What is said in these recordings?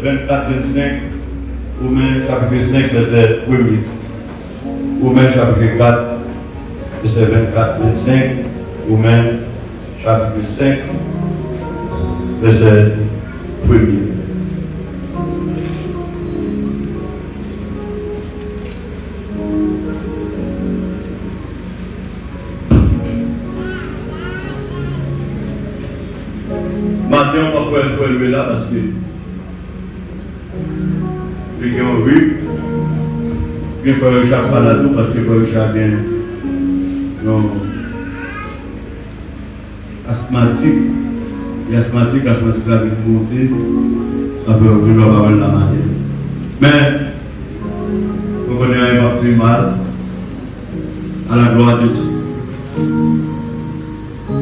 24-25, Romains chapitre 5, verset 1er. Romains chapitre 4, verset 24-25, Romains chapitre 5, verset 1er. Maintenant, on va pouvoir lever là parce que les gens ont vu qu'il faut le chat pas là tout parce qu'il faut le chat bien asthmatique. Et asthmatique la vie monter, ça peut ouvrir la parole la matière. Mais, vous connaissez un peu plus mal à la gloire de Dieu.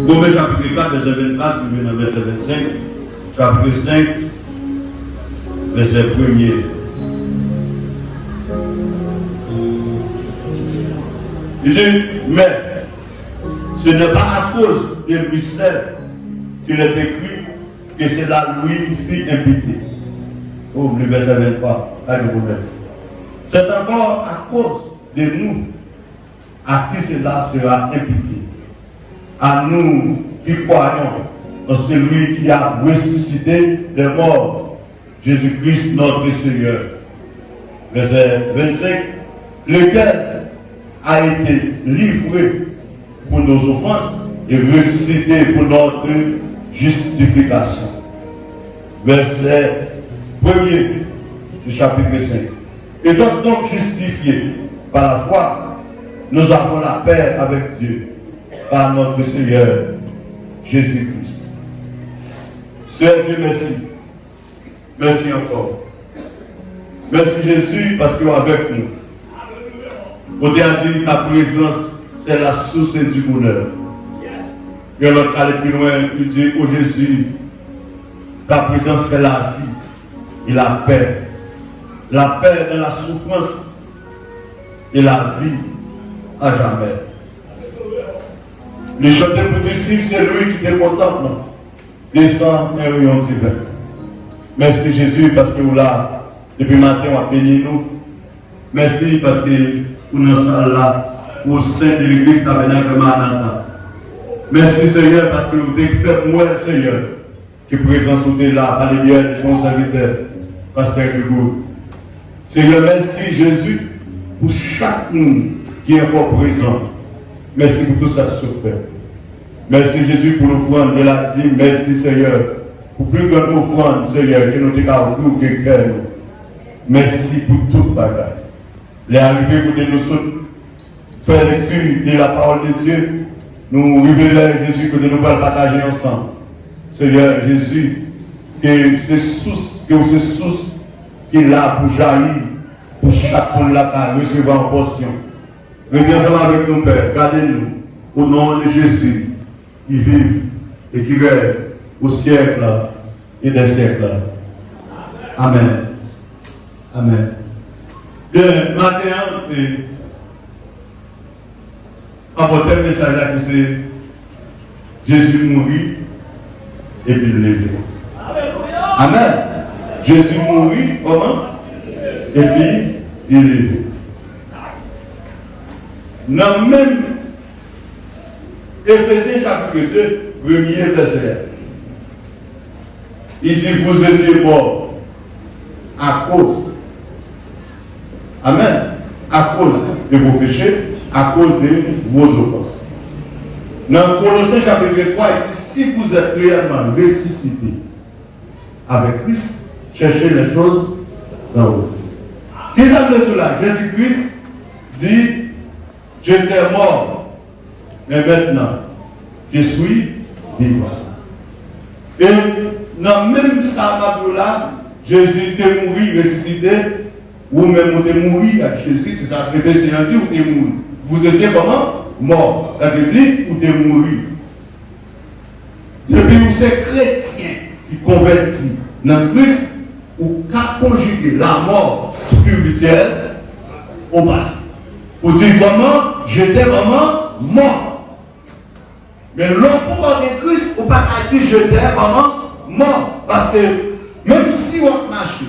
Romains chapitre 4, verset 24, verset 25, chapitre 5, verset 1er. Il dit, mais ce n'est pas à cause de lui seul qu'il est écrit que c'est là lui qui fut imputé. Oh, le verset 23, pas de problème. C'est encore à cause de nous à qui cela sera imputé. À nous qui croyons en celui qui a ressuscité des morts, Jésus-Christ notre Seigneur. Verset 25, lequel a été livré pour nos offenses et ressuscité pour notre justification. Verset 1er du chapitre 5. Et donc justifiés par la foi, nous avons la paix avec Dieu par notre Seigneur Jésus-Christ. Seigneur Dieu, merci. Merci encore. Merci Jésus parce que tu es avec nous. Au dernier, ta présence, c'est la source du bonheur. Et l'autre aller plus loin, il dit, oh Jésus, ta présence c'est la vie et la paix. La paix dans la souffrance et la vie à jamais. Le chanteur pour dire, c'est lui qui te contemple. Descend un rayon divin. Merci Jésus parce que vous là, depuis matin, on a béni nous. Merci parce que vous nous sommes là au sein de l'église tabernacle Maranatha. Merci Seigneur parce que vous avez fait moi Seigneur qui présente là par les biens de mon serviteur, Pasteur Hugo. Seigneur, merci Jésus pour chaque monde qui est encore présent. Merci pour tout ça que tu fais. Merci Jésus pour l'offrande de la dîme. Merci Seigneur pour plus grande offrande Seigneur que nous t'avons ouvert que cœur. Merci pour toute bagaille. Les arrivés pour nous faire lecture de la parole de Dieu. Nous révéler Jésus que nous allons partager ensemble. Seigneur Jésus, que c'est source qui est là pour jaillir, pour chaque monde là qui recevoir en portion. Venez ensemble avec nous, Père, gardez-nous au nom de Jésus, qui vive et qui règne au siècle et des siècles. Amen. Amen. Bien, maintenant, apporter le message là que c'est Jésus mourit et puis levé. Amen. Jésus mourit, comment? Et puis il levé. Dans même Éphésiens chapitre 2, premier verset, il dit, vous étiez morts à cause. Amen. À cause de vos péchés, à cause de vos offenses. Dans Colossiens chapitre 3, il dit, si vous êtes réellement ressuscité avec Christ, cherchez les choses d'en haut. Qu'est-ce que ça veut dire là? Jésus-Christ dit, j'étais mort, mais maintenant, je suis vivant. Et dans même ça, là, Jésus était mort, ressuscité, ou même vous êtes mort avec Jésus, c'est ça, Éphésiens dit, vous êtes mort. Vous étiez comment? Mort. Ça veut dire, vous êtes mort. Depuis que vous êtes chrétien qui convertit dans Christ, ou qu'à conjuguer la mort spirituelle au passé. Pour dire comment? J'étais vraiment mort. Mais l'homme pour de Christ, on ne peut pas dire j'étais vraiment mort. Parce que même si si on marche,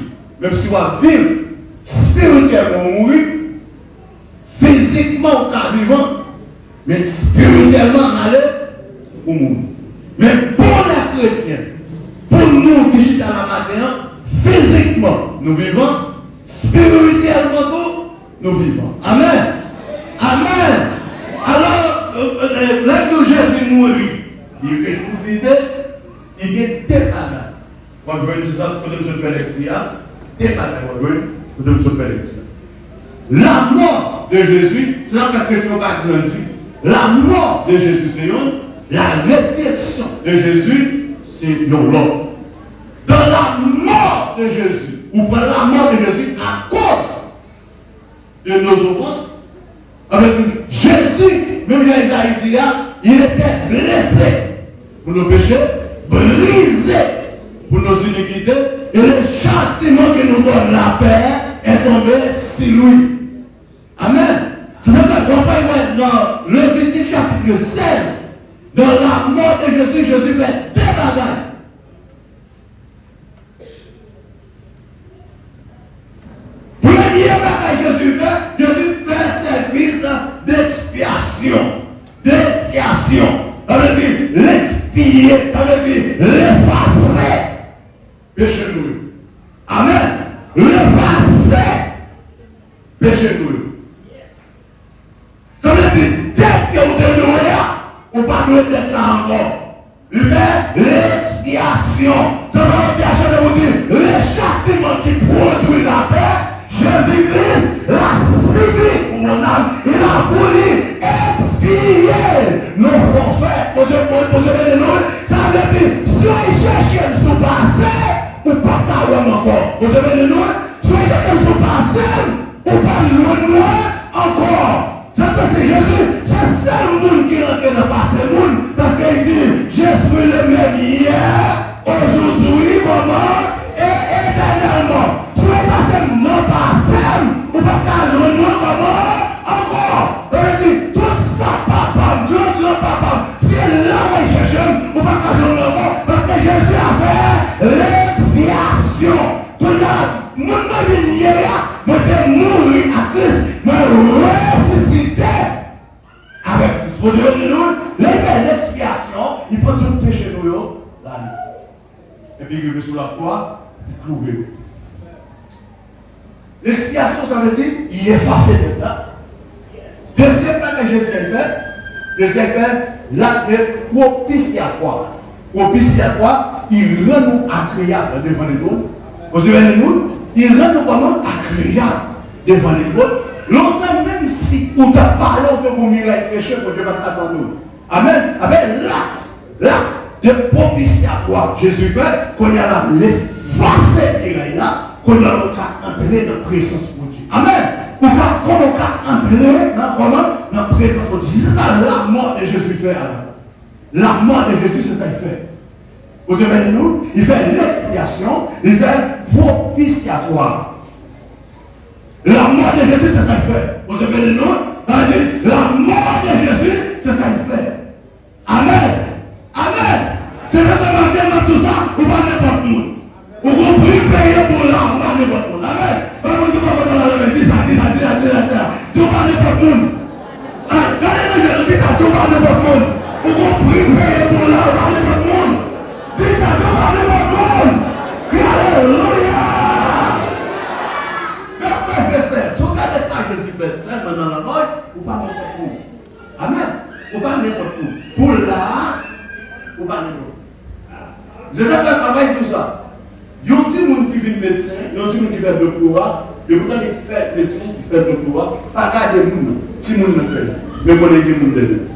même si on vit spirituellement mourir, physiquement on est vivant, mais spirituellement on allait pour mourir. Mais pour les chrétiens, pour nous qui sommes dans la matin, physiquement nous vivons, spirituellement nous vivons. Amen. Amen. Alors, là que Jésus mourit, il ressuscité, il y a des bagages. Quand je veux dire ça, je peux faire l'exia. Des bagages, je peux faire l'exia. La mort de Jésus, c'est là que la question va grandir. La mort de Jésus, c'est une. La résurrection de Jésus, c'est l'autre. Dans la mort de Jésus, ou pour la mort de Jésus, à cause de nos offenses, avec Jésus, même Isaïe dit, il était blessé pour nos péchés, brisé pour nos iniquités, et le châtiment qui nous donne la paix est tombé sur lui. Amen. C'est ça que dans Lévitique chapitre 16, dans la mort de Jésus, Jésus fait deux bagages. Premier bagage Jésus fait service d'expiation. D'expiation. Ça veut dire l'expier, ça veut dire l'effacer. Péché nous. Amen. L'effacer. Péché nous. Ça veut dire, dès que vous êtes doué, on ne peut pas nous être ça encore. L'expiation. Ça veut dire, le châtiment qui produit la paix. Jésus-Christ l'a subi pour mon âme. Il a voulu expier nos forfaits. Ça veut dire, si on cherche à se passer, ou pas carrément encore. Vous avez le nom? Si on cherche à se passer, ou pas le nom encore. C'est Jésus, c'est le seul monde qui rentre dans le passé monde. Parce qu'il dit, je suis le même hier, aujourd'hui, comment, et éternellement. Si on passe mon passé, ou pas qu'à le nom comment, encore. Il dit, tout ça, papa, grand-papa, si là on cherche, ou pas qu'à le nom, parce que Jésus a fait l'expiation. Tout là, mon nom hier, moi je mourir à Christ, mais ressuscité avec Christ. Vous devez nous, l'expiation, il prend tout le péché nous, la nuit. Et puis il est sur la croix, il cloué. L'expiation, ça veut dire, il efface tout là. Deuxième fois que Jésus fait, l'acte de propitiatoire. Propitiatoire, il rend nous agréables devant les autres. Vous avez nous, il rend nous comment agréables devant les autres. Longtemps, même si on t'a parlé, on peut vous mirer péché pour Dieu va t'attendre nous. Amen. Avec l'acte de propitiatoire, Jésus fait qu'on y a là l'effacer là, qu'on a entrer dans la présence de Dieu. Amen. Ou qu'on a entrer dans la présence de Dieu. C'est ça la mort de Jésus fait. La mort de Jésus, c'est ça qu'il fait. Vous avez nous, il fait l'expiation, il fait propitiatoire. La mort de Jésus, c'est ça qu'il fait. Vous avez nous, la mort de Jésus, c'est ça qu'il fait. Amen. Amen. C'est vraiment dans tout ça, ou pas n'importe où. Vous comprenez payer pour là, ou pas n'importe où. Amen. Pas comme tu vas dans la vie, ça. Tu vas n'importe où. Regardez-moi, je dis ça, tu vas n'importe où. Vous comprenez payer pour là, ou pas n'importe où. Dis ça, tu vas n'importe où. Alléluia. Mais après, c'est ça. Si vous regardez ça, Jésus fait ça, dans la mort, ou pas n'importe où. Amen. Ou pas n'importe où. Pour là, ou pas n'importe où. Je n'ai pas travaillé tout ça. Il y a des gens qui viennent médecin, il y a des gens qui font doctorat, et pourtant ils font médecin, ils font doctorat, pas qu'à des gens, si les gens ne fait pas, mais pour les gens de Dieu.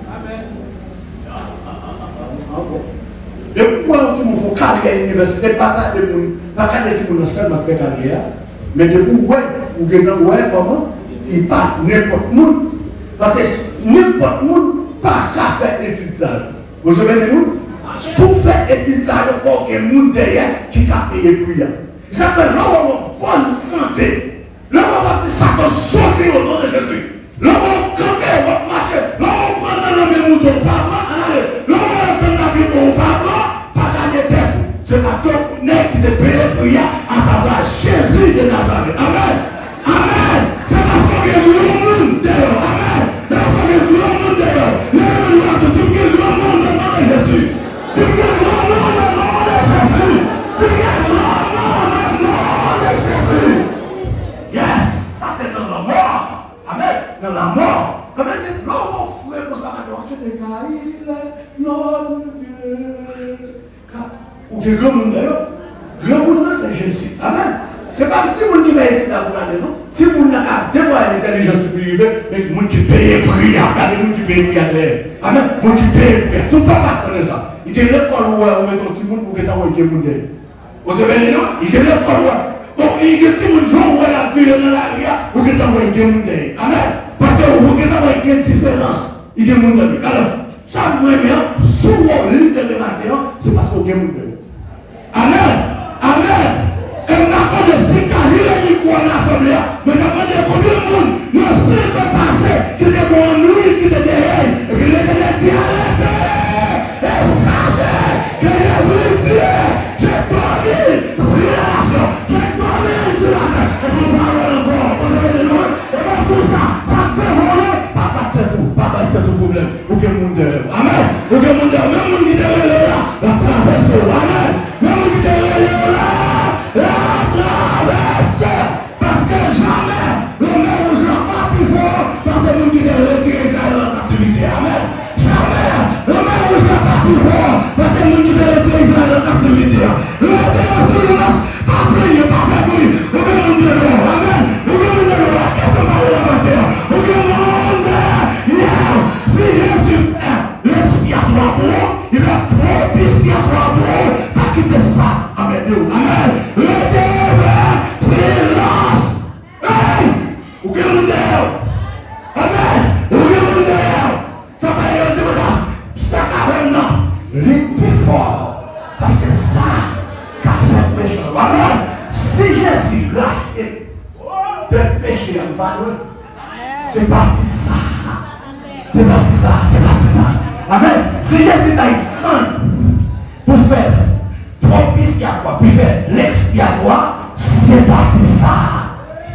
Et pourquoi on fait carrière à l'université, pas qu'à des gens, pas qu'à des gens seulement fait carrière, mais de où ou comment, il part n'importe où, parce que n'importe où, pas qu'à faire études. Vous savez, nous? Pour faire études, il faut que les gens derrière qui a payé pour ça. Ça fait l'homme bonne santé. L'homme va ça va sauter au nom de Jésus. L'homme va camper, va marcher. L'homme va prendre dans le même mouton, pas l'homme va prendre la vie pour pas gagner tête. C'est parce que n'est qui te paye pour à sa que grand monde d'ailleurs. Grand monde, c'est Jésus. Amen. Ce n'est pas un petit monde qui va essayer d'avoir non. Si vous n'avez pas dévoilé l'intelligence privée, mais le monde qui paye pour rien, regardez le monde qui paye pour rien. Amen. Le monde qui paye pour rien. Tout le monde connaît ça. Il y a l'école où on met ton petit monde pour que tu aies un monde. Vous savez, non? Il y a l'école où donc il y a un petit monde où on a vu dans la rue pour que tu aies un monde. Amen. Parce que vous avez une différence. Il y a un monde. Alors, ça, moi-même, souvent, l'idée de matin, c'est parce qu'on a un monde. Amen. Amen. Et on a fait des cicatrices qui croient en l'assemblée. Mais on a fait des combien de monde. Nous sommes passés qui étaient en lui, qui étaient derrière. Et puis les gens disent arrêtez. Et sachez que Jésus dit j'ai dormi sur la nation. J'ai dormi sur la terre. Et puis on parle encore. Vous avez des noms. Et bien tout ça, ça peut voler. Pas de problème. Vous avez le monde. Amen. Vous avez le monde. Même le monde qui est là. La traversée. Amen. Même le monde qui est là. La traversée, parce que jamais le même ne sera pas plus fort parce que nous qui devons retirer Israël en captivité. Amen. Jamais le même ne sera pas plus fort parce que nous qui devons retirer Israël en captivité. Le silence, pas prier, pas prier. Au monde de l'eau. Amen. Au monde de l'eau. Qu'est-ce qu'on parle de la matière? Au monde si Jésus est l'expiatoire pour eux, il est propitiatoire pour eux. Pas quitter ça. Amen. Amen. Parce que ça, qu'a fait péché. Si Jésus racheté de péché en bas, c'est parti ça. C'est parti ça. Amen. Si Jésus a sang pour faire propitiatoire, pour faire l'expiatoire, c'est parti ça.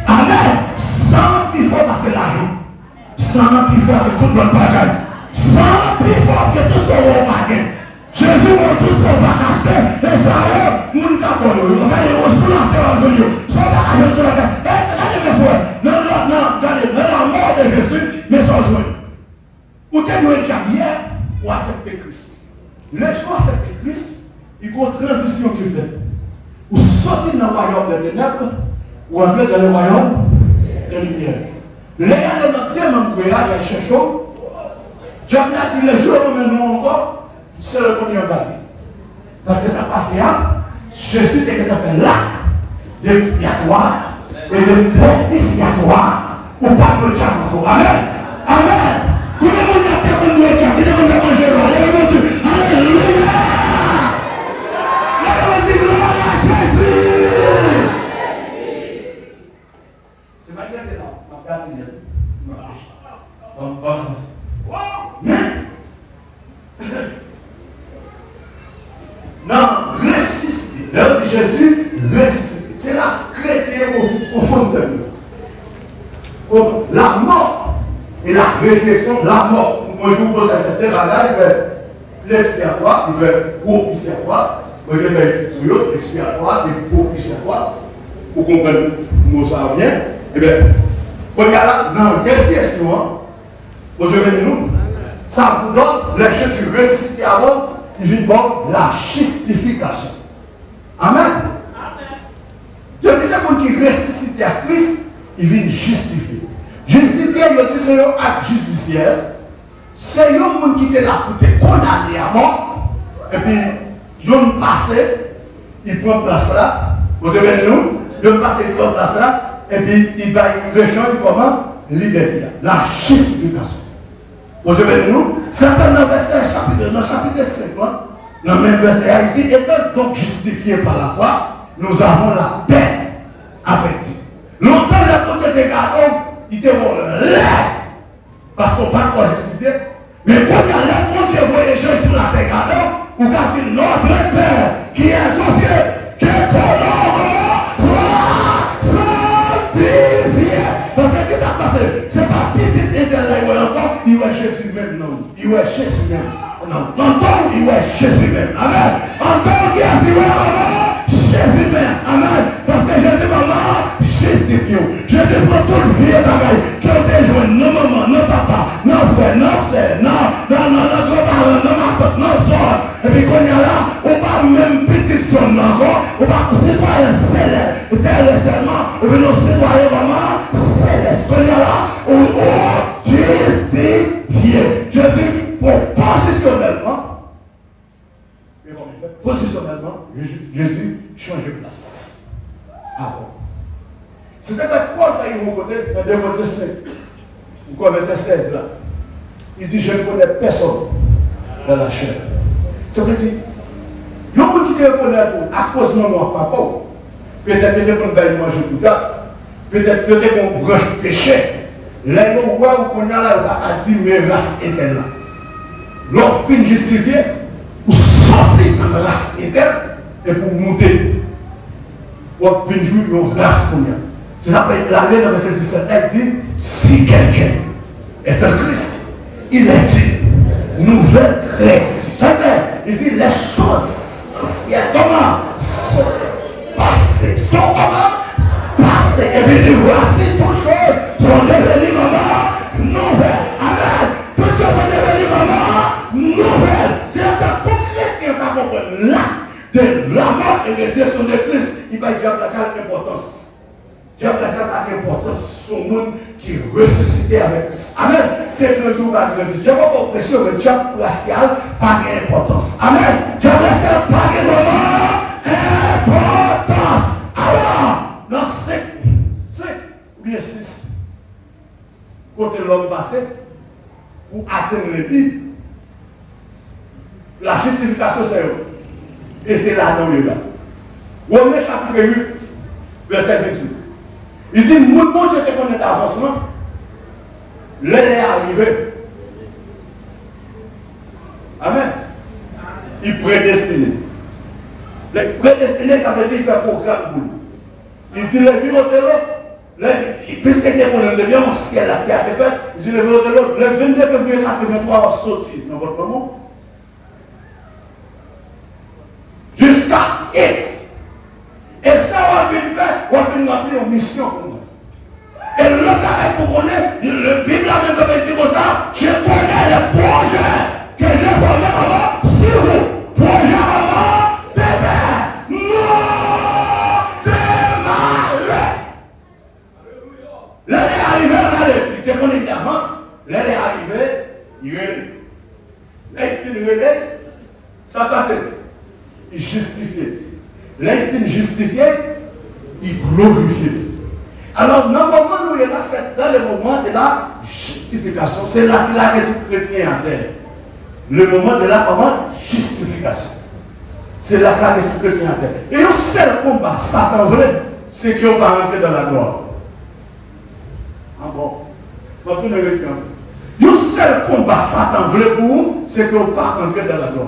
Amen. Sans plus fort parce que l'argent. Sans plus fort que tout le monde bagaille. Sans plus fort que tout son bagaille. Jésus m'a tout son bagaille. Et ça, nous ne capons pas. Regardez, on se lance dans le milieu. Son bagaille sur la terre. Regardez mes frères. Non, regardez, dans la mort de Jésus, mais sans jouer. Ou t'es doué de bien, ou accepter Christ. Les gens acceptent Christ, il y a une transition qui fait. Ou sortir dans le royaume des ténèbres, ou entrer dans le royaume des lumières. Les gars de bien membres, il y a un chaud. J'aime dit les jours où nous encore, c'est le premier bâti. Parce que ça passe là, Jésus était fait l'acte d'expiatoire et de propitiatoire pour pas que le diable. Amen. Amen. Vous devez vous mettre comme le diable, vous devez vous manger là. Alléluia. Allez-y, gloire à Jésus. C'est pas bien là. Ma carte est non, ressuscité. L'heure de Jésus, ressuscité. C'est la chrétien au fond de nous. La mort et la résurrection, la mort. Moi, je vous pose cette bagaille, il fait l'expiatoire, il fait propitiatoire. Moi, je fais l'expiatoire et propitiatoire. Vous comprenez comment ça vient? Eh bien, regardez dans la question, vous avez nous, ça vous donne les Jésus ressuscité avant, il vient bon la justification. Amen. Depuis ce qu'on qui ressuscité à Christ, il vient justifier. Justifier, il dit c'est un acte judiciaire. C'est un monde qui était là pour te condamner à mort. Et puis, il passé, il prend place là. Vous avez nous, il passe, il prend place là. Et puis, il va rejoindre comment? Liberté. La justification. Vous avez nous, certains dans le chapitre 5, dans le même verset, il dit, étant donc justifiés par la foi, nous avons la paix avec Dieu. Longtemps, la côté des gardons, ils étaient là, parce qu'on ne peut pas justifier. Mais quand il y a là, mon Dieu voyager sur la terre gardons, ou quand il dit notre Père qui est associé, que ton nom soit sanctifié. Parce que qu'est-ce qui s'est passé? C'est pas petit éternel encore, il va Jésus même, non. Il va Jésus même. Non, encore, il va Jésus même. Amen. Encore qui a assuré Jésus même. Amen. Parce que Jésus maman justifie. Jésus prend tout le vieux bagage qui ont été joués. Non maman, non papa, non frère, non sœur, non grand-parent, non ma tante, non soeur. Et puis quand il y a là, on parle même petit citoyen céleste. Tel est seulement nos citoyens vraiment céleste. On est là, on justifié. Jésus, positionnellement, positionnellement, Jésus change de place. Avant. C'est ça que Paul a eu mon côté dans 2 Corinthiens 5. Vous connaissez verset 16 là. Il dit, je ne connais personne dans la chair. Ça veut dire, il y a des gens qui te reconnaissent à cause de mon papa. Peut-être que vous allez manger tout ça. Peut-être que vous branche péché. Là, vous voyez qu'on a là, on a dit, mais race éternelle là. L'homme fin justifié, pour sortir dans la race éternelle et pour monter. Pour venir jouer une race pour nous. C'est ça que la loi dans verset 17, elle dit, si quelqu'un est un Christ, il est dit, nouvelle créature. Ça veut dire, il dit, les choses anciennes, comment sont passées. Sont comment passées. Et puis il dit, voici toutes choses sont devenues comment nouvelles. Amen. Toutes choses sont devenues comment nouvelles. C'est-à-dire que pour chrétien, pas comprendre l'acte de la mort et de résurrection de Christ, il va y avoir l'importance. Dieu a placé pas d'importance sur le monde qui ressuscité avec Christ. Amen. C'est que le jour va venir. Dieu n'a pas prêché, mais Dieu a placé pas d'importance. Amen. Dieu a placé pas d'importance. Alors, dans 5 ou bien 6, côté l'homme passé, pour atteindre les vies, la justification c'est eux. Et c'est là dans le là. Romains chapitre 8, verset 28. Il dit, mon Dieu te connaît d'avancement, l'heure est arrivée. Amen. Il prédestiné. Le prédestiné, ça veut dire faire programme pour lui. Il dit, le vie de l'autre, puisque tu es pour le bien, mon ciel, la terre est faite, il dit, le vie de l'autre, le 22 février 83 va sortir dans votre moment. Jusqu'à X. Et ça, on va venir faire, on va venir appeler une mission pour nous. Et le travail pour connaître, le Bible a même comme dit comme ça, je connais les projets que j'ai formés avant sur vous. Projet avant de paix, non de malheur. L'heure est arrivée, regardez, il te connaît d'avance, l'heure est arrivée, il relève. Là, il finit de relève, ça passe. Il justifie. L'intime justifié, il glorifie. Alors, dans le moment où il est là, c'est dans le moment de la justification. C'est là qu'il a que tout chrétien en terre. Le moment de la justification. C'est là qu'il a que tout chrétien en terre. Et le seul combat, Satan vrai, c'est qu'il va rentrer dans la gloire. Ah bon? Le seul combat, Satan vrai pour vous, c'est qu'il ne va pas rentrer dans la gloire.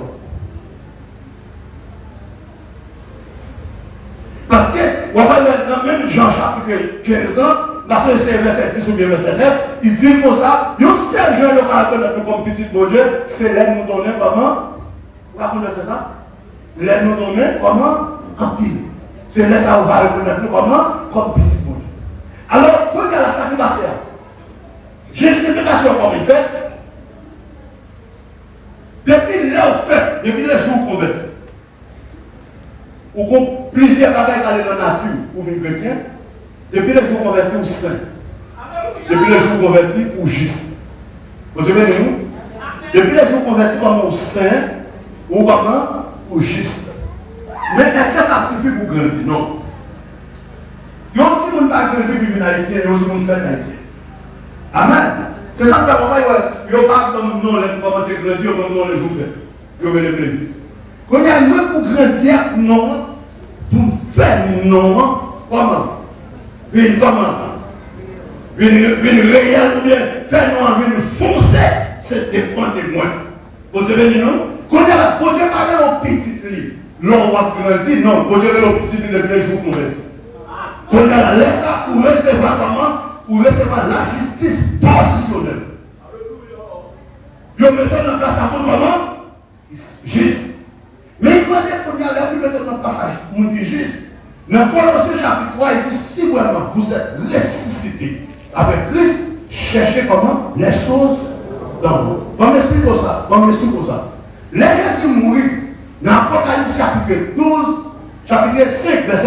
Parce que, on va dans même Jean chapitre 15 ans, parce que c'est verset 10 ou bien verset 9, il dit comme ça, il y a un seul jeune qui va reconnaître comme petit bon Dieu, c'est l'aide nous donner comment? Vous connaissez ça? L'aide nous donner comment? En pile. C'est là ça, on va reconnaître comment? Comme petit bon Dieu. Alors, quand il y a la sacrification, justification comme il fait, depuis l'heure fait, depuis les jours convertis, ou qu'on plusieurs bagages aller dans la nature pour venir chrétien, depuis les jours convertis ou saints, depuis les jours convertis ou justes. Vous savez nous? Depuis les jours convertis comme ou saints, ou comment? Ou justes. Mais est-ce que ça suffit pour grandir? Non. Il y a un petit monde qui a grandi qui vient haïtien, et il y a un petit monde qui fait haïtien. Amen. C'est ça que il n'y a pas comme nous, les commencer à grandir, comme nous les jours fait. Il y a les prévus. Quand il y a même pour grandir, non, pour faire non, comment? Venir comment? Venir réel ou bien faire non, venir foncer, c'est dépend de moi. Vous savez, non? Quand il y a un petit lit, l'on va grandir, non, quand il y a un petit lit depuis les jours convertis. Quand il y a la laisse pour recevoir comment? Pour recevoir la justice positionnelle. Vous mettez en place à votre moment, juste. Mais il faut dire qu'on y a vu mettre dans le passage, on dit juste, dans Colossiens chapitre 3, il dit, si vraiment vous êtes ressuscité avec Christ, cherchez comment? Les choses d'en haut. On m'explique ça, Les gens qui mourent, dans Apocalypse chapitre 12, chapitre 5, verset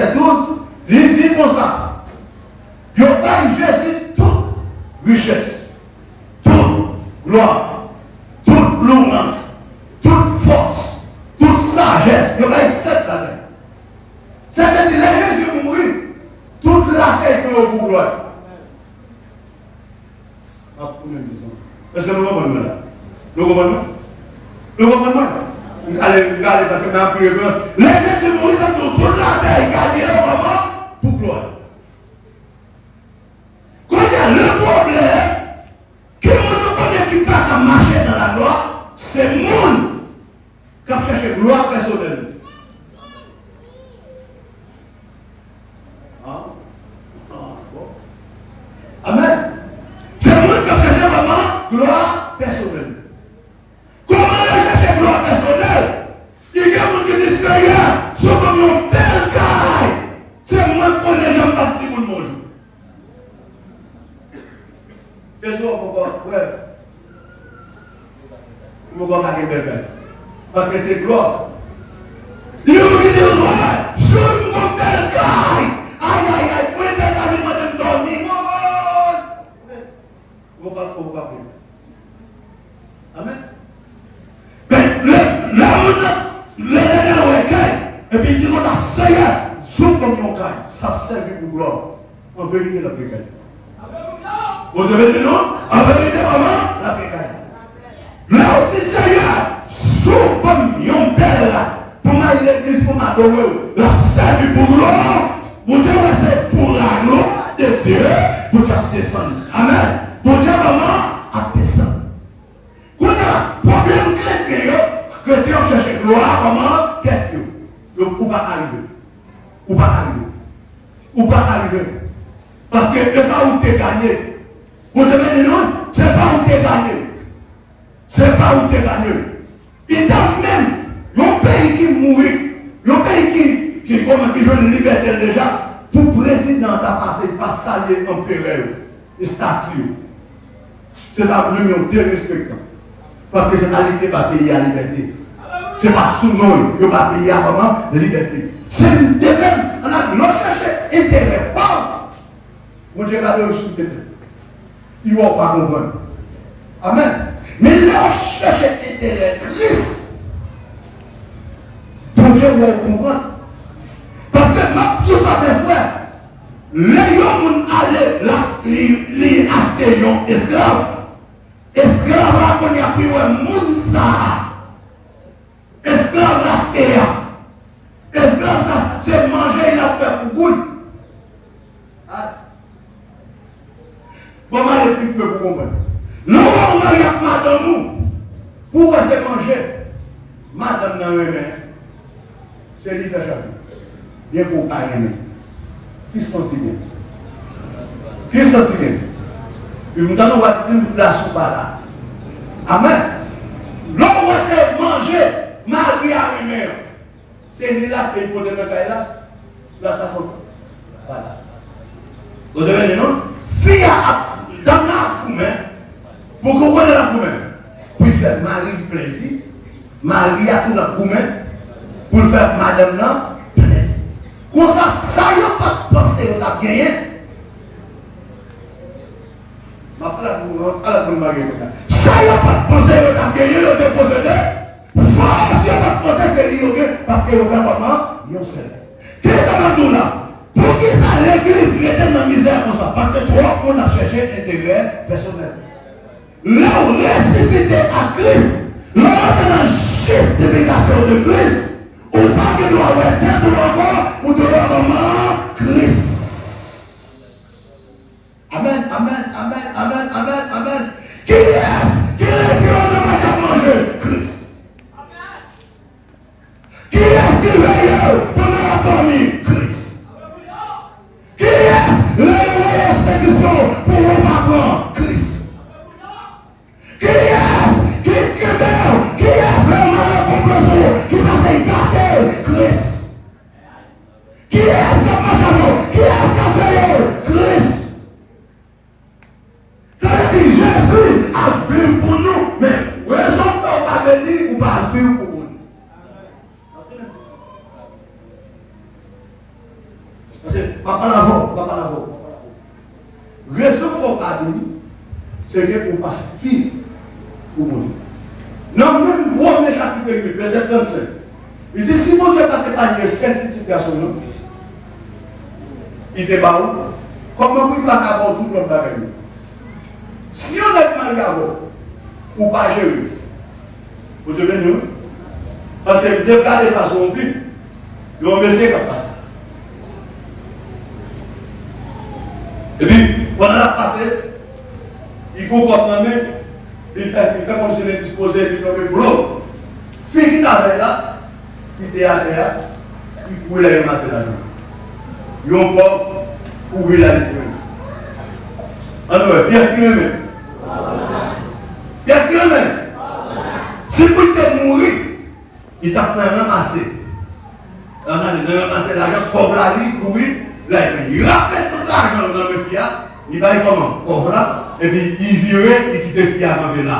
Yo bail Jésus toute richesse, toute gloire, toute louange, toute force, toute sagesse. Yo bail cette là. Ça veut dire que Jésus mourit, toute la tête pour gloire. Est-ce que nous comprenons là? Nous comprenons? Nous comprenons? Allez, parce que nous avons pris référence. Les Jésus mourit, c'est toute la terre, il a vraiment pour gloire. Quand il y a le problème, que nous connaissons qui pas marcher dans la gloire, c'est le monde qui a cherché gloire personnelle. Amen. C'est le monde qui a cherché vraiment gloire personnelle. Comment chercher gloire personnelle? Il y a des gens qui disent Seigneur, c'est comme mon bel caille. C'est moi qui connais les gens partis pour le manger. Les gens pourquoi? Ouais. Pourquoi pas une belle personne? Parce que c'est gloire. Il y a des gens qui disent ouais, je suis mon bel caille. Aïe, aïe, aïe, pour les gens qui m'ont dormi. Pourquoi? Amen. Mais là, et puis il dit, Seigneur, joue comme mon caille, ça sert pour gloire. En vérité, la pécaille. Vous avez dit non? En vérité, maman, la pécaille. Là, on dit, Seigneur, joue comme mon père là, pour m'aller à l'église, pour m'adorer, la sert pour gloire. Vous Dieu, c'est pour la gloire de Dieu, pour qu'il descende. Amen. Pour Dieu, maman, à descendre. Quand il y a un problème chrétien cherche gloire, comment? Qu'est-ce que ou pas arriver. Ou pas arriver. Ou pas arriver. Parce que c'est pas où tu es gagné. Vous avez dit non? C'est pas où tu es gagné. C'est pas où tu es gagné. Il t'a même un pays qui mourit, un pays qui joue une liberté déjà, tout président a passé par saluer empereur et statue. C'est la première dérespectant. Parce que c'est la liberté pas payer à la liberté. Ce n'est pas sous nous, il ne va pas payer à vraiment la liberté. C'est de même, on a cherché intérêt. Mon Dieu va le sous il ne va pas comprendre. Amen. Mais là, on cherche intérêt Christ. Mon Dieu va comprendre. Parce que tout ça, mes frères, les gens allaient acheter un esclave. Esclave, qu'on y a pris un monde ça. Esclave, l'acheter. Esclave, ça, c'est manger, il a fait pour goût. Comment les plus peuvent comprendre? Non, on a rien madame nous. Pourquoi c'est manger? Madame n'a rien. C'est lui qui fait chaque. Bien pour pas aimer. Qui se considère? Qui se considère? Et nous allons voir une place par là. Amen. L'homme c'est manger, Marie à une mère. C'est lui là qui est pour le faire là. Là, ça faut. Voilà. Vous avez dit non? Fille dans la coumée, pour qu'on voit la coumée, pour faire Marie plaisir, Marie a tout la coumée, pour faire madame là plaisir. Comme ça, ça y a pas pensé qu'on a gagné. Ça y a pas pensé qu'on a gagné, on a possédé. Si on a pas pensé, c'est lié, parce que le gouvernement, il y a un seul. Qu'est-ce que ça va tout là? Pour qui ça l'église était dans la misère comme ça? Parce que toi, on a cherché intérêt personnel. Là où ressuscité à Christ, là où on est dans la justification de Christ, on pas que nous avons été tout encore ou de vraiment Christ. Amen, amen, amen, amen, amen, amen. Qui est-ce qui va manger? Christ. Qui est-ce qui veille pendant la famille? Christ. Qui est-ce l'expédition pour vos parents? Christ. Qui est-ce qui est qui est vraiment qui va s'écarter? Christ. Qui est-ce qui marche à nous? Qui est-ce qui a payé? Christ. Ça veut dire Jésus a vécu pour nous, mais raison pour pas venir ou pas vivre pour nous. Parce que papa l'avant. raison faut pas dire, c'est que pour pas vivre pour mourir. Non, même Romains chapitre 8, verset 35. Il dit si mon Dieu t'a épargné 7 petits garçons, il te bat où? Comment vous pas avoir tout le bagage? Si on est mal gardé, ou pas gérer, vous devez nous. Parce que vous devez garder ça sur son fil, et on va essayer de passer. Et puis, pendant la passée, il comprend même, il fait comme s'il est disposé, il tombe boulot. Fille qui avait là, qui était à terre, il pouvait la ramasser la main. Il y a un pauvre, pour lui la libérer. Alors, qu'est-ce qu'il aime? Qu'est-ce qu'il aime? Si vous êtes mourir, il t'a ramassé. Il a ramassé l'argent, pauvre la vie, pour lui, il rappelle tout l'argent dans le fiat, il va comment? Pauvre là, et puis il virait, il quitte le fiat avec là.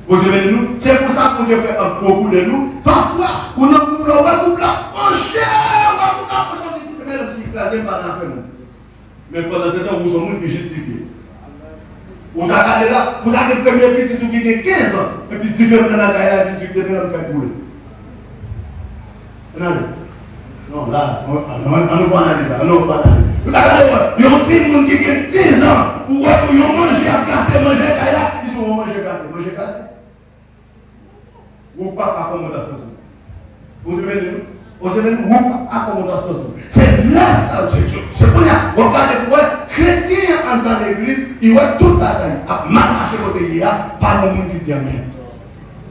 Vous savez, nous, c'est pour ça qu'on fait beaucoup de nous. Parfois, on a couple, on va couple là, on cherche, on va couple là, on va couple là, mais pendant ce temps, vous sommes justifiés. Vous avez là, vous avez le premier petit qui a 15 ans, et puis tu fais prendre la caille, et puis tu fais prendre la caille. Non, là, on ne va analyser ça, on ne va analyser. Vous avez il y a un petit monde qui a 10 ans, ou ils ont mangé à gâter, mangé à caille, ils ont mangé gâter. Vous ne pouvez pas accommoder ça. Vous savez, vous accommoder ça. C'est là ça, c'est pour ça. Regardez, chrétien dans l'église, il voit toute la taille, à mal marcher côté il y a, pas le monde qui dit rien.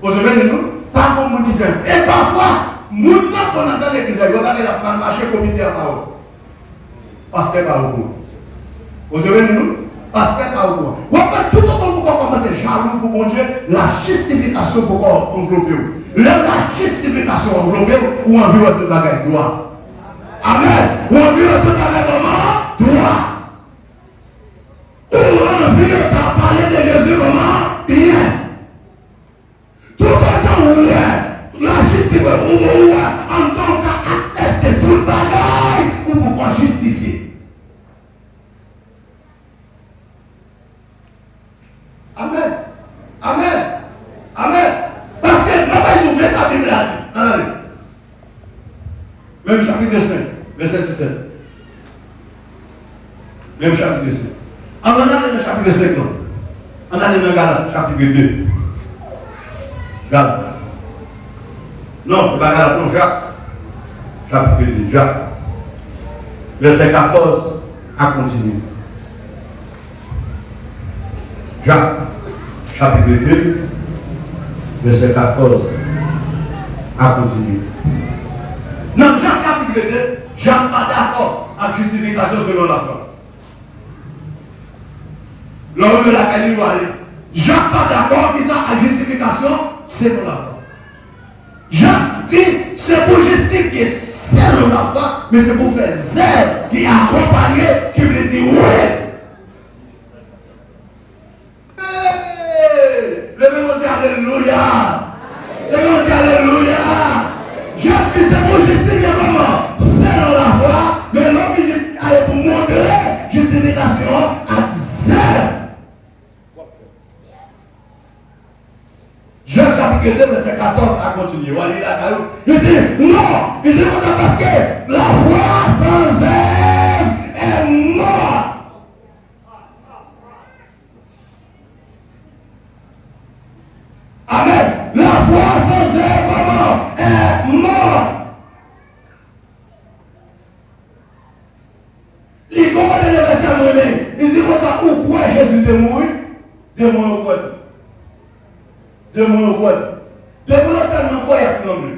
Vous savez, nous, pas le monde qui dit rien. Et parfois, nous, quand on entend l'église, regardez la mal marcher comme il dit à parole. Parce qu'elle parle beaucoup. Vous savez, nous, parce qu'elle parle beaucoup. Regardez, tout le temps, pourquoi commencer jaloux pour mon Dieu, la justification pour envelopper. La justification enveloppée ou environ de bagaille droit. Amen. Ou environ de bagaille droit. Ou environ de parler de Jésus comment? Bien. Tout le temps où la justification en tant qu'accepter tout le bagaille ou pourquoi justifier. Amen. Amen. Amen. Parce que là-bas, ils nous mettent sa Bible là. Même chapitre 5, verset 17. Même chapitre 5. On va aller dans le chapitre 5. On va aller dans Galates, chapitre 2. Galates. Non, pas Galates, non, Jacques. Chapitre 2, Jacques. Verset 14 à continuer. Jacques, chapitre 2. Verset 14 à continuer. Dans Jacques chapitre 2, Jacques n'est pas d'accord avec la justification selon la foi. L'homme de la Cali va aller. Jacques n'est pas d'accord avec la justification selon la foi. Jacques dit c'est pour justifier selon la foi, mais c'est pour faire zèle qui accompagne, qui veut dire oui. Alléluia. Alléluia. Je dis c'est pour justifier comment? Selon la foi, mais l'homme il dit pour montrer justification à zèle. Jean chapitre 2, verset 14 à continuer. Il dit non, il dit parce que la foi sans zèle est morte. Amen. La foi sans zèle, maman, est morte. Il comprend les versets monnaie. Il dit comme ça, pourquoi Jésus est mort? Démon au quoi? Démon au quoi? Démon tellement quoi il a tremblé.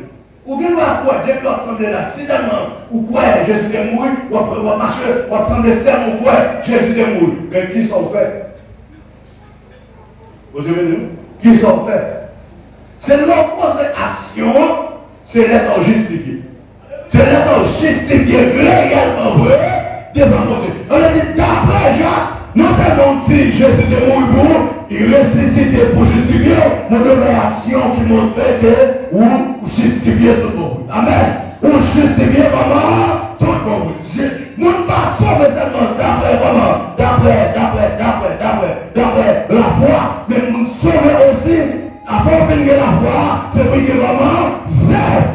Ou bien quoi? Démon a tremblé là. Si tellement, ou quoi Jésus est mort, ou va marcher, ou va prendre des sermons, ou quoi Jésus est mort. Mais qui s'en fait? Vous savez, nous? Qui s'en fait? C'est l'opposé action, c'est laissant justifier. C'est laissant justifier réellement vrai devant mon Dieu. On a dit d'après Jacques, non seulement dit Jésus est mort pour, il ressuscité pour justifier, mais de réaction qui montre que ou justifier tout le monde. Amen. Ou justifier vraiment tout le monde. Nous ne passons seulement d'après vraiment, d'après Avant de la foi, c'est pour que vraiment zèle.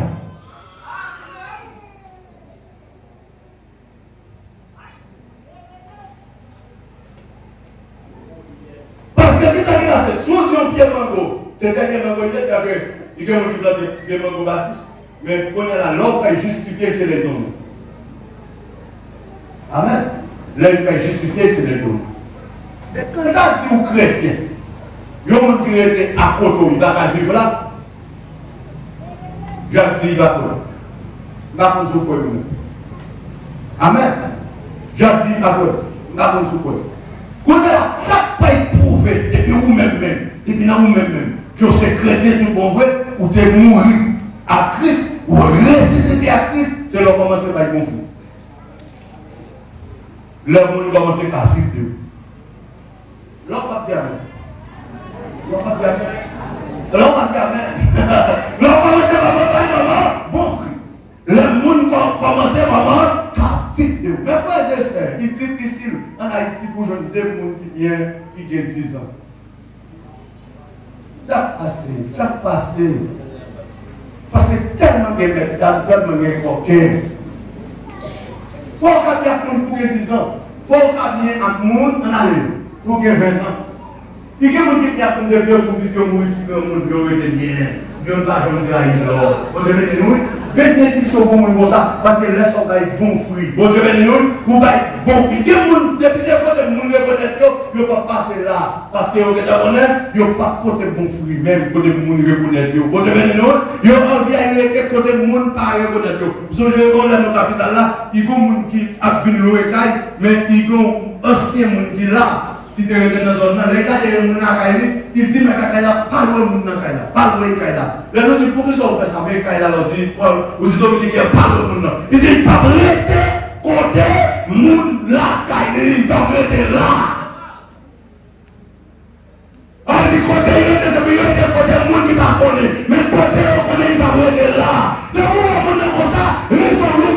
Parce que qui ça qui a fait? Si on dit un pied mango, c'est un mango, il y a un qui plante des mango baptiste, mais on a la langue qui justifie, c'est les dons. Amen. Là, il peut justifier, c'est les dons. Quand on dit aux chrétiens, il y a un monde qui était à côté, il va vivre là. Je dis, il va pour là. Il va pour pour nous. Amen. Je dis, il va pour là. Il va pour nous. Quand ça pas éprouvé, depuis vous-même, depuis vous-même, que c'est chrétien tout bon vrai, ou tu es mort à Christ, ou ressuscité à Christ, c'est là commencer par le conflit. Là, on commence par vivre de vous. Là, on va dire amen. Là, on va dire amen. Là, on va dire amen. Là, on commence par bon fruit. Le monde commence par vivre de vous. Mais frère, j'espère, il est difficile en Haïti pour des gens qui viennent, qui ont 10 ans. Ça passe. Parce que tellement de médecins, tellement de coquins. Il faut qu'il y ait un pour 10 ans. Il faut qu'il y ait un monde en aller pour 20 ans. Il y a des gens qui ont des vieux pour vision mourir, si le monde veut bien. Dieu ne va jamais trahir. Vous avez dit nous, bénédiction pour nous comme ça, parce que laisse on va être bon fruit. Vous avez dit nous, vous allez être bon fruit. Depuis ce côté, le monde reconnaît, il ne va pas passer là. Parce que vous êtes honnête, il n'y a pas côté bon fruit, même côté le monde reconnaît. Vous avez dit nous, il y a envie d'aller côté le monde pas reconnaître. Vous avez dit dans le capital là, il y a des gens qui ont vu l'eau et mais il y a un ancien monde qui est là. Qui te regarde dans la zone, les gars de mon akaïli, il dit mais Kaila, pas loin mon Kaila, pas loin Kaila. Le nom dit pourquoi ça on fait ça, mais Kaila leur dit, vous dites qu'il y a pas loin mon nom. Il dit pas rester côté mon la Kaili, pas rester là. On dit côté il était c'est bien côté mon qui va connaître, mais côté on connaît il va rester là. Le moment on est comme ça, reste au loup.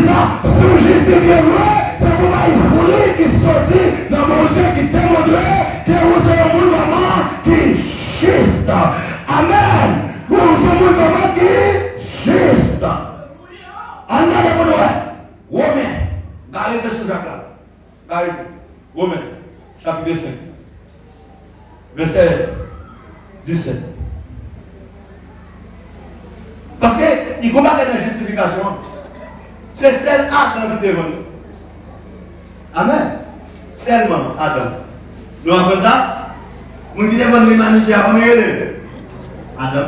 Ça, sous justifier c'est pour ma folie qui sortit dans mon Dieu qui démontre que vous êtes un monde vraiment qui juste. Amen. Vous êtes un monde vraiment qui juste. En allant pour nous, Romains, arrêtez ce Jacques-là. Arrêtez. Romains, chapitre 5, verset 17. Parce qu'il combat la justification. C'est celle Adam qui est devant nous. Amen. Seulement Adam. Nous avons ça. Nous qui devant l'humanité à combien Adam.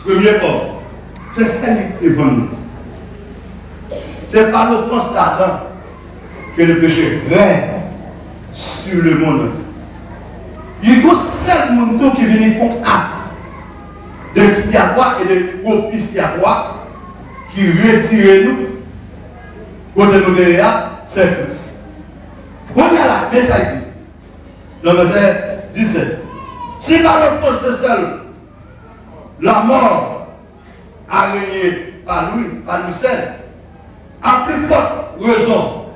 Premier corps. C'est celle qui est devant nous. C'est par l'offense d'Adam que le péché règne sur le monde entier. Il y a seul monde qui vient font acte d'expiatoire et de propitiatoire qui retire nous, côté nous derrière, c'est Christ. Quand il y a là, mais ça dit, dans le verset 17, si par le force de seul, la mort a régné par lui seul, à plus forte raison,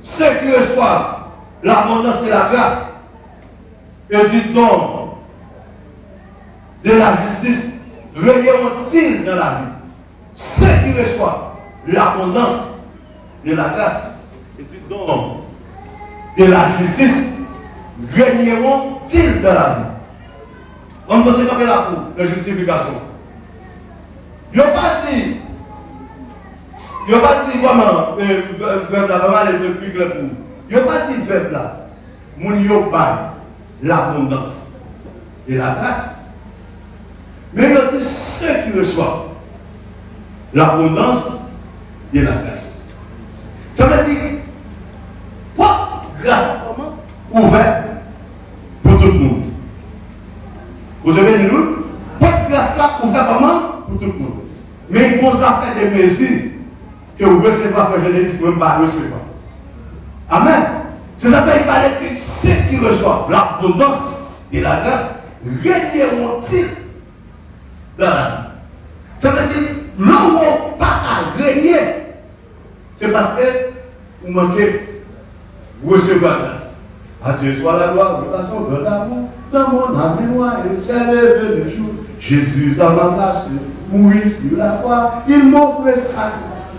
ceux qui reçoivent l'abondance de la grâce et du don de la justice régneront-ils dans la vie. Ceux qui reçoivent l'abondance de la grâce et du don de la justice régneront-ils dans la vie. On continue avec la cour de justification. Il n'y a pas dit comment verbe là, vraiment les deux plus clairs pour nous. Il n'y a pas dit verbe là. Mon yo pas l'abondance de la grâce. Mais il y a dit ceux qui reçoivent l'abondance de la grâce. Ça veut dire, quoi, grâce à comment ouvert pour tout le monde. Vous avez dit nous, quoi, grâce là ouvert comment pour tout le monde. Mais il faut faire des mesures que vous recevez pas, frère Génésis, vous ne pas recevoir. Amen. C'est ça qu'il parlait que ceux qui reçoivent l'abondance de la grâce régneront-ils dans la vie. Ça veut dire, l'homme pas régné, c'est parce que vous manquez recevoir grâce. À Dieu soit la gloire, de façon de l'amour, dans mon âme mémoire, il s'est levé le jour. Jésus dans ma place, mourir sur la croix, il m'offre sa grâce.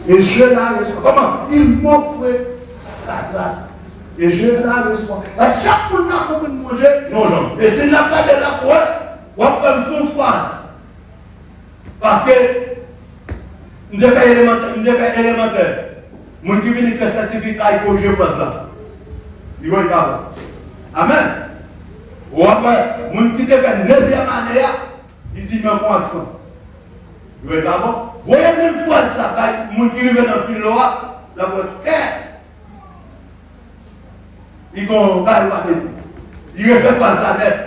Et je la reçois. Comment? Il m'offre sa grâce. Et je la reçois. À chaque fois qu'on a manger, non, non. Et c'est la place de la croix, on va prendre une phrase. Parce que, nous devons faire élémentaire. Mon qui vient faire certificat, il faut que je fasse là. Il va y avoir. Amen. Ou après, mon qui devait faire 9e année, il dit, mais un accent. Il va y avoir. Voyez même fois ça, mon qui vient dans le fil là, la voix il il refait face à la tête.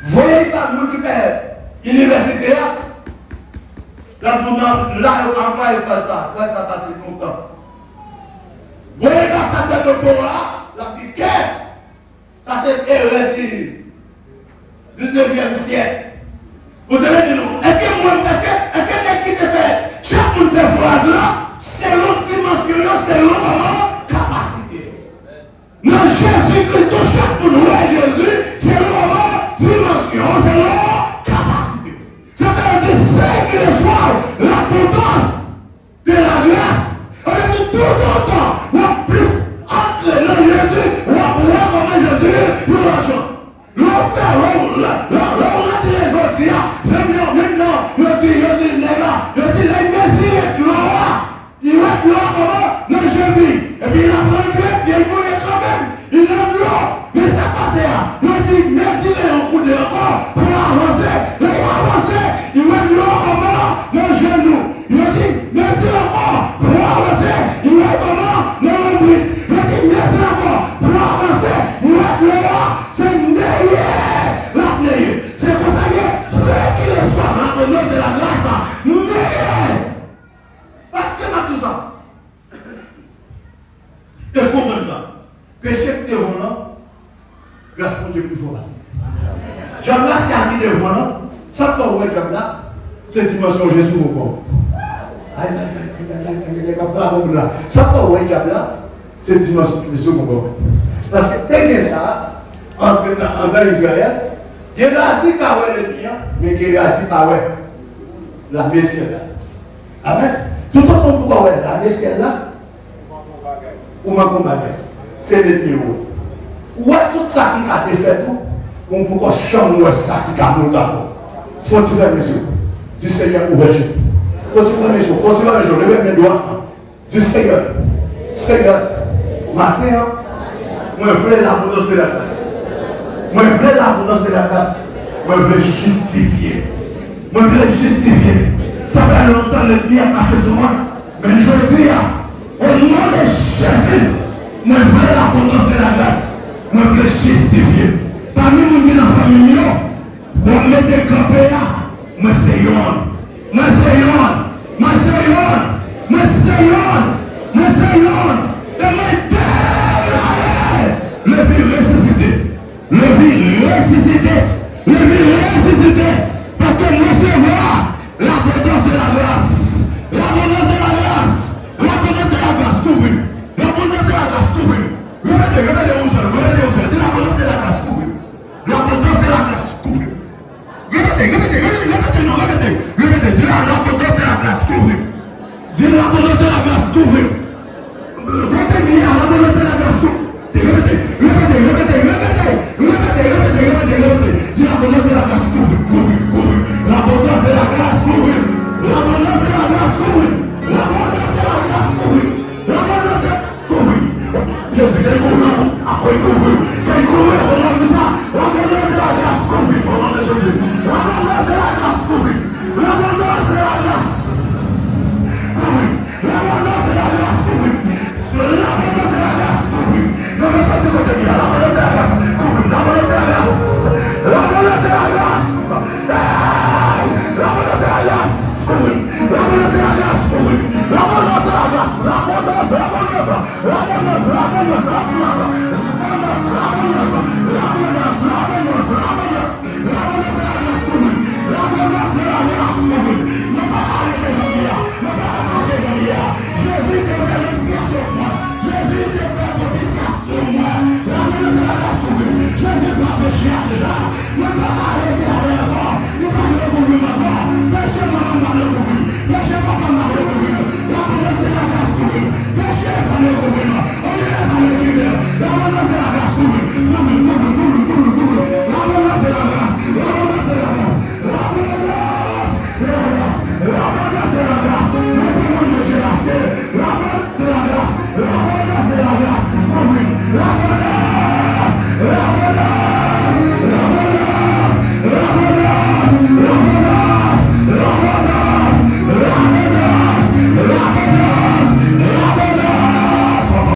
Voyez pas mon qui fait université là, là, encore il fait ça, passe longtemps. Voyez pas ça tête de corps là, la petite quête. Ça c'est hérétique. 19e siècle. Vous allez dire, est-ce que qui te fait, chaque monde fait phrase là, c'est l'autre dimension, c'est l'autre capacité. Dans Jésus-Christ, chaque monde voit Jésus, c'est l'autre dimension, c'est l'autre capacité. C'est-à-dire, c'est qu'il soit la potence de la grâce. On dit tout le temps, on plus entre dans Jésus, on va pouvoir comment Jésus nous l'argent. L'on fait, on a dit les gens, maintenant, je dis, les messieurs est gloire. Il va être gloire comment? Non, je vis. Et puis il a pris il est quand même. Il est gloire. Mais ça passe là. Je dis, merci les coups de encore pour avancer. Il va avancer. Il va être gloire comment? Non, genou. Je dis, merci encore pour avancer. Il va être comment? Non, l'oubli. Je dis, merci encore pour avancer. Il va être gloire. C'est meilleur. La meilleure. C'est pour ça que ceux qui le soient, l'abondance de la grâce, meilleur. Parce que dans tout ça, tu comprends ça. Péché que tu es volant, grâce pour Dieu plus fort. J'aime là, c'est à qui de volant. Ça fait où j'aime là, c'est dimension Jésus au corps. Ça fait où j'aime là, c'est dimension Jésus au corps. Parce que tel ça, en Israël, il y a la qui a le bien, mais il y a la messière là. Amen. Tout le temps qu'on peut voir la messière là, ou ma combattre, c'est le numéro. Ou tout ça qui a été fait, on peut pas changer ça qui a monté. Faut-il faire mes yeux? Dis Seigneur, ouvrez-je. Faut-il faire mes yeux? Faut-il faire mes yeux? Levez mes doigts. Dis Seigneur, matin, moi je veux l'abondance de la grâce. Moi je veux l'abondance de la grâce. Moi je veux justifier. Moi je veux justifier. Ça fait longtemps que le bien a passé sur moi. Mais je veux dire, au nom de Jésus, moi je veux l'abondance de la grâce. Moi je veux justifier. Parmi nous qui dans la famille, vous mettez campé là. Moi c'est Yon. Moi c'est Yon. Moi c'est Yon. Moi c'est Yon. Moi c'est Yon. Et moi le vie ressuscité. Le vie ressuscité. Le vie ressuscité. Parce que recevoir l'abondance de la grâce. L'abondance de la grâce. L'abondance de la grâce couvre. L'abondance de la grâce couvre. Regardez où ça. Dis l'abondance de la grâce couvre. L'abondance de la grâce couvre. Répétez. Dis l'abondance de la grâce couvre. Dis l'abondance de la grâce couvre. Répétez, l'abondance de la grâce couvre. Répétez. Dis l'abondance de la grâce couvre. L'abondance de la grâce couvre. L'abondance de la grâce couvre. L'abondance de la grâce couvre. L'abondance de la grâce couvre. Jésus, il couvre. Après il couvre. Il couvre. L'abondance de la grâce couvre. Au nom de Jésus. L'abondance de la grâce couvre. L'abondance de la grâce couvre. L'abondance de la grâce couvre. L'abondance de la grâce couvre. Non, mais ça c'est côté bien. L'abondance de la grâce couvre. L'abondance de la grâce. L'abondance de la grâce. L'abondance de la grâce couvre. L'abondance de la grâce couvre. L'abondance de la grâce. L'abondance.